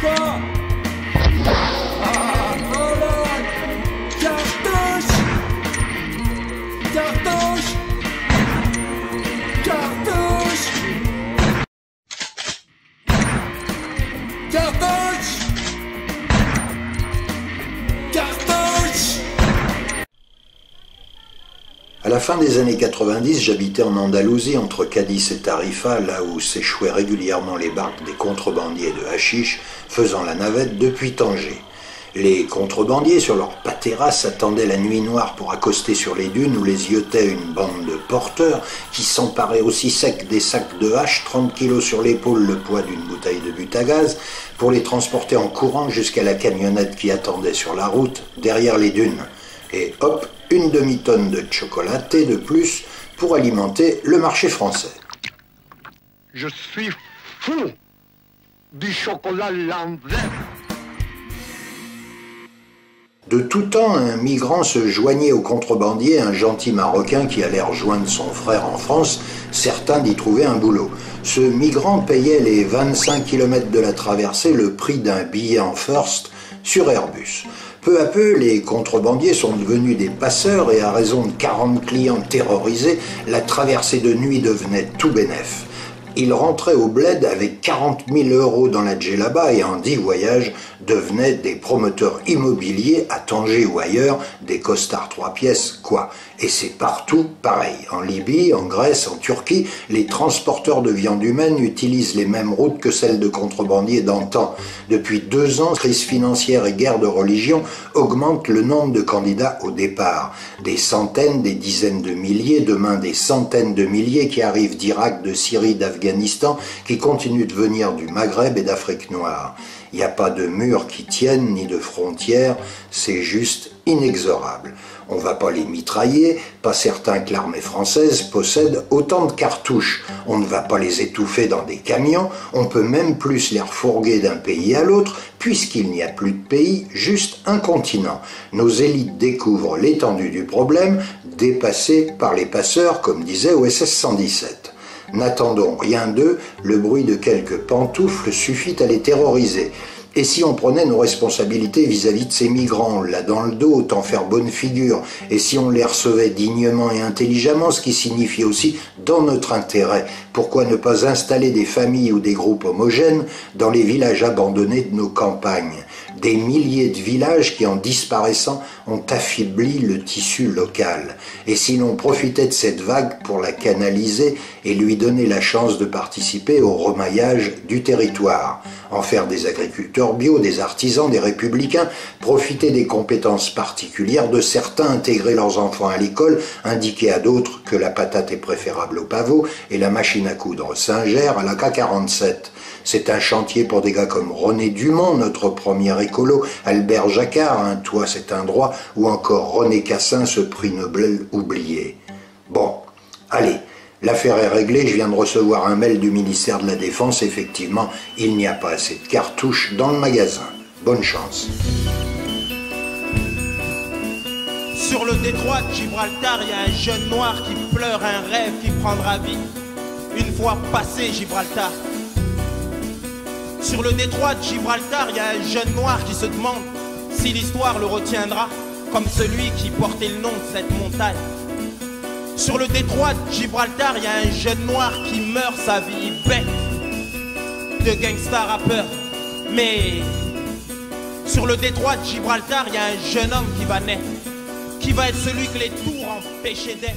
pas. Ah, voilà. Cartouche. Cartouche. Cartouche. Cartouche. Cartouche. À la fin des années 90, j'habitais en Andalousie, entre Cadiz et Tarifa, là où s'échouaient régulièrement les barques des contrebandiers de hashish, faisant la navette depuis Tanger. Les contrebandiers, sur leur paterrasse, attendaient la nuit noire pour accoster sur les dunes où les yeutait une bande de porteurs qui s'emparaient aussi sec des sacs de hache, 30 kilos sur l'épaule, le poids d'une bouteille de but à gaz, pour les transporter en courant jusqu'à la camionnette qui attendait sur la route, derrière les dunes. Et hop, une demi-tonne de chocolaté de plus pour alimenter le marché français. Je suis fou du chocolat l'envers. De tout temps, un migrant se joignait au contrebandier, un gentil Marocain qui allait rejoindre son frère en France, certain d'y trouver un boulot. Ce migrant payait les 25 km de la traversée le prix d'un billet en first sur Airbus. Peu à peu, les contrebandiers sont devenus des passeurs et à raison de 40 clients terrorisés, la traversée de nuit devenait tout bénef. Ils rentraient au bled avec 40 000 euros dans la djellaba et en 10 voyages devenaient des promoteurs immobiliers à Tanger ou ailleurs, des costards 3 pièces, quoi. Et c'est partout pareil. En Libye, en Grèce, en Turquie, les transporteurs de viande humaine utilisent les mêmes routes que celles de contrebandiers d'antan. Depuis 2 ans, crise financière et guerre de religion augmentent le nombre de candidats au départ. Des centaines, des dizaines de milliers, demain des centaines de milliers qui arrivent d'Irak, de Syrie, d'Afghanistan, qui continuent de venir du Maghreb et d'Afrique noire. Il n'y a pas de mur qui tienne, ni de frontières, c'est juste inexorable. On ne va pas les mitrailler, pas certain que l'armée française possède autant de cartouches. On ne va pas les étouffer dans des camions, on peut même plus les refourguer d'un pays à l'autre, puisqu'il n'y a plus de pays, juste un continent. Nos élites découvrent l'étendue du problème, dépassées par les passeurs, comme disait OSS 117. N'attendons rien d'eux, le bruit de quelques pantoufles suffit à les terroriser. Et si on prenait nos responsabilités vis-à-vis de ces migrants, là dans le dos, autant faire bonne figure, et si on les recevait dignement et intelligemment, ce qui signifie aussi dans notre intérêt, pourquoi ne pas installer des familles ou des groupes homogènes dans les villages abandonnés de nos campagnes? Des milliers de villages qui, en disparaissant, ont affaibli le tissu local. Et si l'on profitait de cette vague pour la canaliser et lui donner la chance de participer au remaillage du territoire, en faire des agriculteurs bio, des artisans, des républicains, profiter des compétences particulières de certains, intégrer leurs enfants à l'école, indiquer à d'autres que la patate est préférable au pavot et la machine à coudre Singer à la K47. C'est un chantier pour des gars comme René Dumont, notre premier écolo, Albert Jacquard, un toit c'est un droit, ou encore René Cassin, ce prix Nobel oublié. Bon, allez, l'affaire est réglée, je viens de recevoir un mail du ministère de la Défense, effectivement, il n'y a pas assez de cartouches dans le magasin. Bonne chance. Sur le détroit de Gibraltar, il y a un jeune noir qui pleure un rêve qui prendra vie une fois passé Gibraltar. Sur le détroit de Gibraltar, il y a un jeune noir qui se demande si l'histoire le retiendra comme celui qui portait le nom de cette montagne. Sur le détroit de Gibraltar, il y a un jeune noir qui meurt sa vie bête de gangsta rappeur. Mais sur le détroit de Gibraltar, il y a un jeune homme qui va naître, qui va être celui que les tours empêchaient d'être.